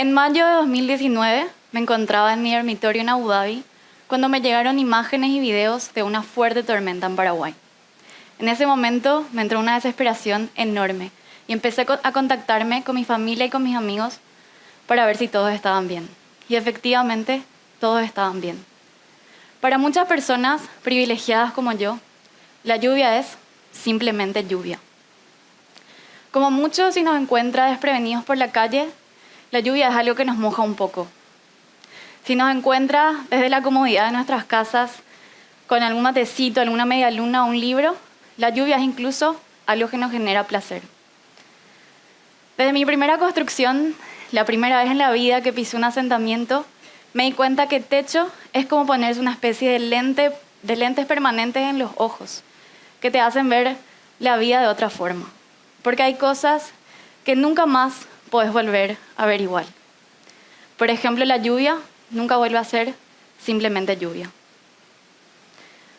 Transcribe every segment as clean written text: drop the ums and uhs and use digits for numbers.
En mayo de 2019 me encontraba en mi dormitorio en Abu Dhabi cuando me llegaron imágenes y videos de una fuerte tormenta en Paraguay. En ese momento me entró una desesperación enorme y empecé a contactarme con mi familia y con mis amigos para ver si todos estaban bien. Y efectivamente, todos estaban bien. Para muchas personas privilegiadas como yo, la lluvia es simplemente lluvia. Como muchos, si nos encuentra desprevenidos por la calle, la lluvia es algo que nos moja un poco. Si nos encuentra desde la comodidad de nuestras casas, con algún matecito, alguna media luna o un libro, la lluvia es incluso algo que nos genera placer. Desde mi primera construcción, la primera vez en la vida que pisé un asentamiento, me di cuenta que techo es como ponerse una especie de lentes permanentes en los ojos, que te hacen ver la vida de otra forma. Porque hay cosas que nunca más puedes volver a ver igual. Por ejemplo, la lluvia nunca vuelve a ser simplemente lluvia.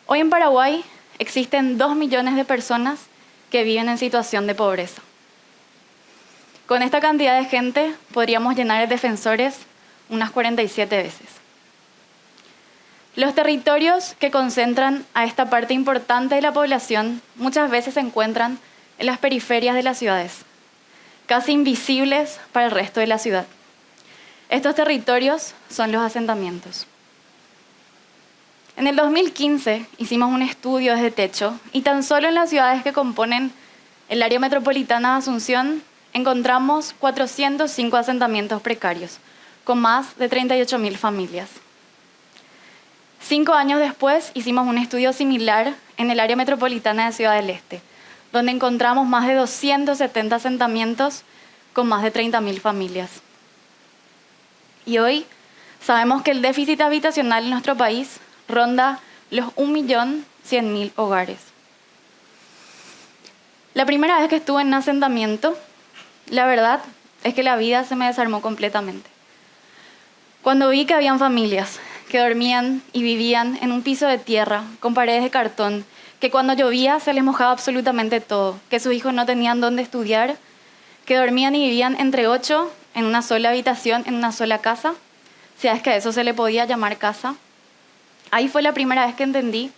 Hoy en Paraguay existen 2 millones de personas que viven en situación de pobreza. Con esta cantidad de gente podríamos llenar de defensores unas 47 veces. Los territorios que concentran a esta parte importante de la población muchas veces se encuentran en las periferias de las ciudades, casi invisibles para el resto de la ciudad. Estos territorios son los asentamientos. En el 2015 hicimos un estudio desde techo y tan solo en las ciudades que componen el área metropolitana de Asunción encontramos 405 asentamientos precarios, con más de 38.000 familias. 5 años después hicimos un estudio similar en el área metropolitana de Ciudad del Este, donde encontramos más de 270 asentamientos con más de 30.000 familias. Y hoy sabemos que el déficit habitacional en nuestro país ronda los 1.100.000 hogares. La primera vez que estuve en un asentamiento, la verdad es que la vida se me desarmó completamente. Cuando vi que habían familias que dormían y vivían en un piso de tierra con paredes de cartón, que cuando llovía se les mojaba absolutamente todo, que sus hijos no tenían dónde estudiar, que dormían y vivían entre 8 en una sola habitación, en una sola casa, si es que a eso se le podía llamar casa. Ahí fue la primera vez que entendí,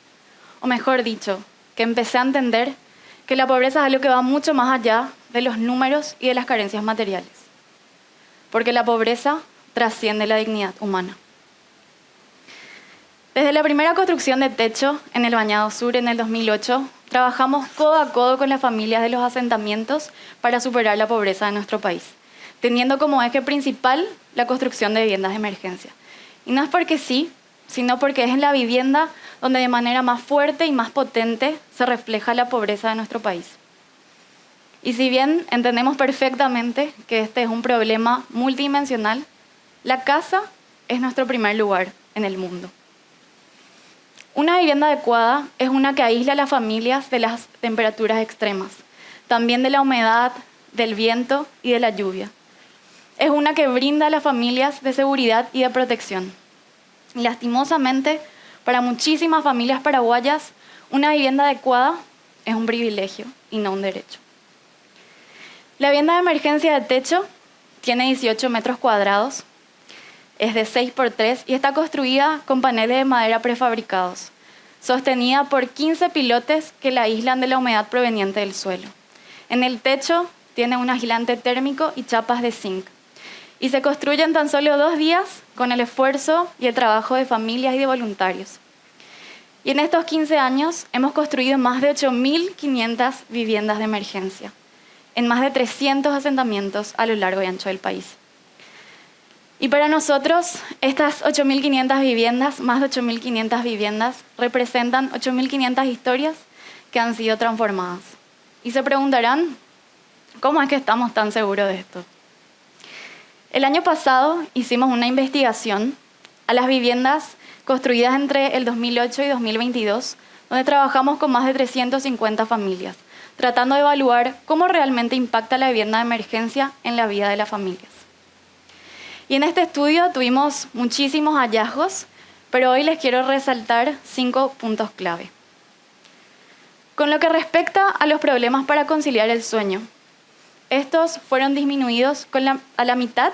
o mejor dicho, que empecé a entender que la pobreza es algo que va mucho más allá de los números y de las carencias materiales. Porque la pobreza trasciende la dignidad humana. Desde la primera construcción de techo en el Bañado Sur en el 2008, trabajamos codo a codo con las familias de los asentamientos para superar la pobreza de nuestro país, teniendo como eje principal la construcción de viviendas de emergencia. Y no es porque sí, sino porque es en la vivienda donde de manera más fuerte y más potente se refleja la pobreza de nuestro país. Y si bien entendemos perfectamente que este es un problema multidimensional, la casa es nuestro primer lugar en el mundo. Una vivienda adecuada es una que aísla a las familias de las temperaturas extremas, también de la humedad, del viento y de la lluvia. Es una que brinda a las familias de seguridad y de protección. Y lastimosamente, para muchísimas familias paraguayas, una vivienda adecuada es un privilegio y no un derecho. La vivienda de emergencia de techo tiene 18 metros cuadrados, es de 6x3 y está construida con paneles de madera prefabricados, sostenida por 15 pilotes que la aíslan de la humedad proveniente del suelo. En el techo tiene un aislante térmico y chapas de zinc. Y se construye en tan solo 2 días con el esfuerzo y el trabajo de familias y de voluntarios. Y en estos 15 años hemos construido más de 8.500 viviendas de emergencia, en más de 300 asentamientos a lo largo y ancho del país. Y para nosotros, estas 8.500 viviendas, más de 8.500 viviendas, representan 8.500 historias que han sido transformadas. Y se preguntarán, ¿cómo es que estamos tan seguros de esto? El año pasado hicimos una investigación a las viviendas construidas entre el 2008 y 2022, donde trabajamos con más de 350 familias, tratando de evaluar cómo realmente impacta la vivienda de emergencia en la vida de las familias. Y en este estudio tuvimos muchísimos hallazgos, pero hoy les quiero resaltar 5 puntos clave. Con lo que respecta a los problemas para conciliar el sueño, estos fueron disminuidos a la mitad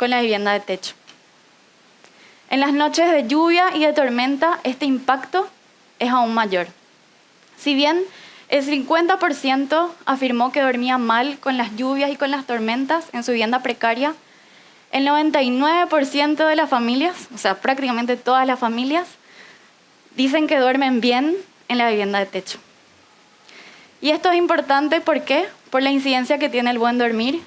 con la vivienda de techo. En las noches de lluvia y de tormenta, este impacto es aún mayor. Si bien el 50% afirmó que dormía mal con las lluvias y con las tormentas en su vivienda precaria, el 99% de las familias, o sea, prácticamente todas las familias, dicen que duermen bien en la vivienda de techo. Y esto es importante, ¿por qué? Por la incidencia que tiene el buen dormir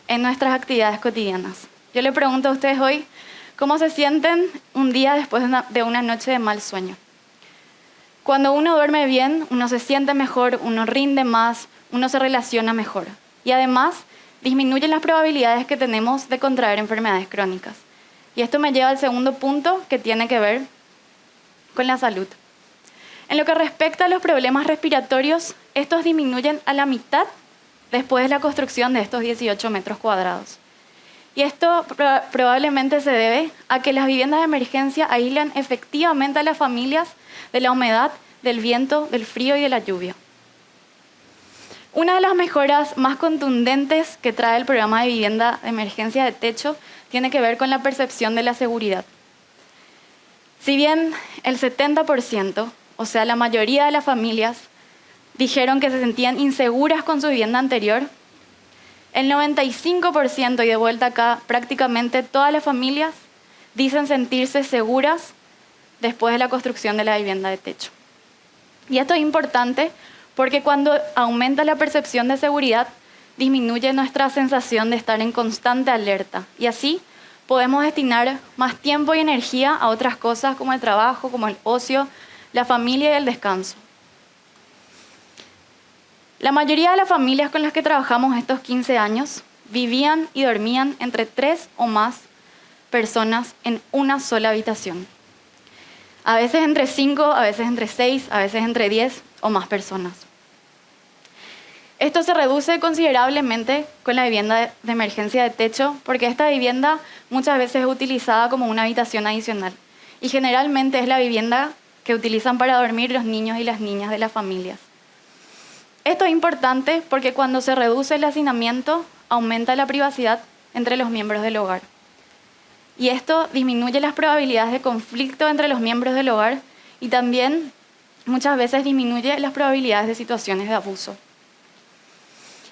en nuestras actividades cotidianas. Yo le pregunto a ustedes hoy, ¿cómo se sienten un día después de una noche de mal sueño? Cuando uno duerme bien, uno se siente mejor, uno rinde más, uno se relaciona mejor. Y además, disminuyen las probabilidades que tenemos de contraer enfermedades crónicas. Y esto me lleva al segundo punto, que tiene que ver con la salud. En lo que respecta a los problemas respiratorios, estos disminuyen a la mitad después de la construcción de estos 18 metros cuadrados. Y esto probablemente se debe a que las viviendas de emergencia aíslan efectivamente a las familias de la humedad, del viento, del frío y de la lluvia. Una de las mejoras más contundentes que trae el programa de vivienda de emergencia de techo tiene que ver con la percepción de la seguridad. Si bien el 70%, o sea, la mayoría de las familias, dijeron que se sentían inseguras con su vivienda anterior, el 95%, y de vuelta acá, prácticamente todas las familias dicen sentirse seguras después de la construcción de la vivienda de techo. Y esto es importante porque cuando aumenta la percepción de seguridad, disminuye nuestra sensación de estar en constante alerta. Y así podemos destinar más tiempo y energía a otras cosas como el trabajo, como el ocio, la familia y el descanso. La mayoría de las familias con las que trabajamos estos 15 años vivían y dormían entre 3 o más personas en una sola habitación. A veces entre 5, a veces entre 6, a veces entre 10 o más personas. Esto se reduce considerablemente con la vivienda de emergencia de techo, porque esta vivienda muchas veces es utilizada como una habitación adicional. Y generalmente es la vivienda que utilizan para dormir los niños y las niñas de las familias. Esto es importante porque cuando se reduce el hacinamiento, aumenta la privacidad entre los miembros del hogar. Y esto disminuye las probabilidades de conflicto entre los miembros del hogar y también muchas veces disminuye las probabilidades de situaciones de abuso.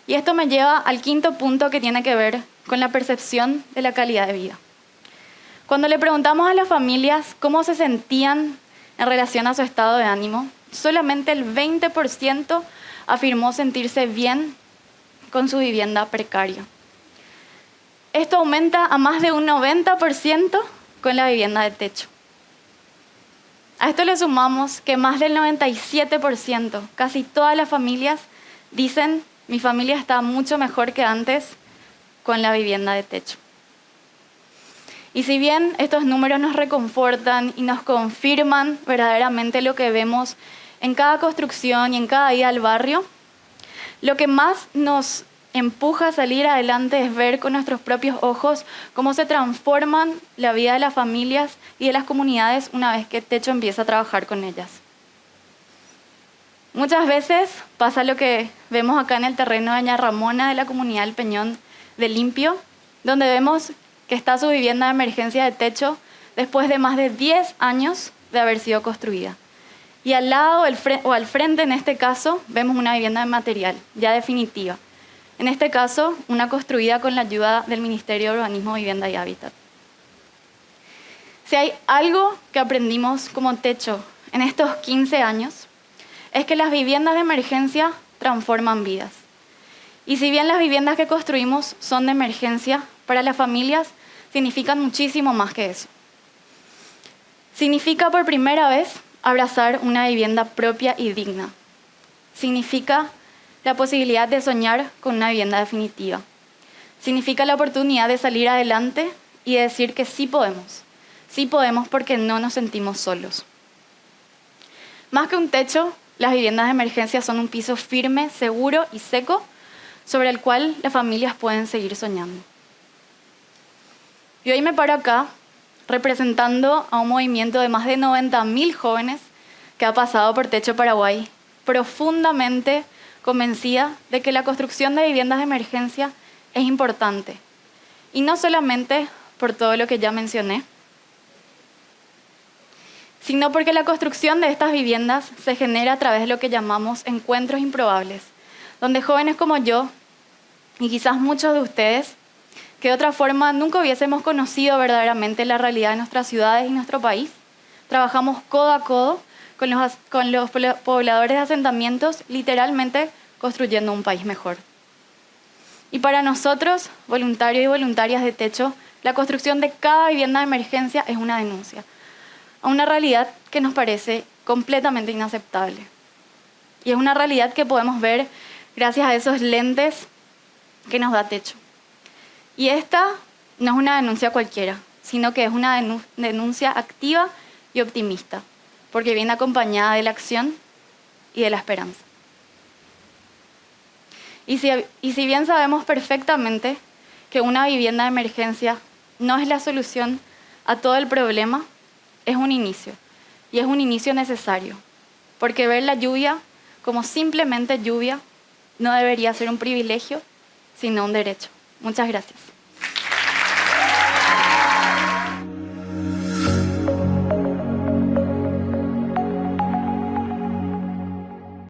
Y esto me lleva al quinto punto, que tiene que ver con la percepción de la calidad de vida. Cuando le preguntamos a las familias cómo se sentían en relación a su estado de ánimo, solamente el 20% afirmó sentirse bien con su vivienda precaria. Esto aumenta a más de un 90% con la vivienda de techo. A esto le sumamos que más del 97%, casi todas las familias, dicen: mi familia está mucho mejor que antes con la vivienda de techo. Y si bien estos números nos reconfortan y nos confirman verdaderamente lo que vemos en cada construcción y en cada día al barrio, lo que más nos empuja a salir adelante es ver con nuestros propios ojos cómo se transforman la vida de las familias y de las comunidades una vez que Techo empieza a trabajar con ellas. Muchas veces pasa lo que vemos acá en el terreno de Doña Ramona de la comunidad del Peñón de Limpio, donde vemos que está su vivienda de emergencia de techo después de más de 10 años de haber sido construida. Y al lado o al frente, en este caso, vemos una vivienda de material, ya definitiva. En este caso, una construida con la ayuda del Ministerio de Urbanismo, Vivienda y Hábitat. Si hay algo que aprendimos como Techo en estos 15 años, es que las viviendas de emergencia transforman vidas. Y si bien las viviendas que construimos son de emergencia, para las familias significan muchísimo más que eso. Significa por primera vez abrazar una vivienda propia y digna. Significa la posibilidad de soñar con una vivienda definitiva. Significa la oportunidad de salir adelante y de decir que sí podemos porque no nos sentimos solos. Más que un techo, las viviendas de emergencia son un piso firme, seguro y seco sobre el cual las familias pueden seguir soñando. Y hoy me paro acá representando a un movimiento de más de 90.000 jóvenes que ha pasado por Techo Paraguay, profundamente convencida de que la construcción de viviendas de emergencia es importante. Y no solamente por todo lo que ya mencioné, sino porque la construcción de estas viviendas se genera a través de lo que llamamos encuentros improbables, donde jóvenes como yo, y quizás muchos de ustedes, que de otra forma nunca hubiésemos conocido verdaderamente la realidad de nuestras ciudades y nuestro país, trabajamos codo a codo con los pobladores de asentamientos, literalmente construyendo un país mejor. Y para nosotros, voluntarios y voluntarias de Techo, la construcción de cada vivienda de emergencia es una denuncia a una realidad que nos parece completamente inaceptable. Y es una realidad que podemos ver gracias a esos lentes que nos da Techo. Y esta no es una denuncia cualquiera, sino que es una denuncia activa y optimista, porque viene acompañada de la acción y de la esperanza. Y si bien sabemos perfectamente que una vivienda de emergencia no es la solución a todo el problema, es un inicio, y es un inicio necesario, porque ver la lluvia como simplemente lluvia no debería ser un privilegio, sino un derecho. Muchas gracias.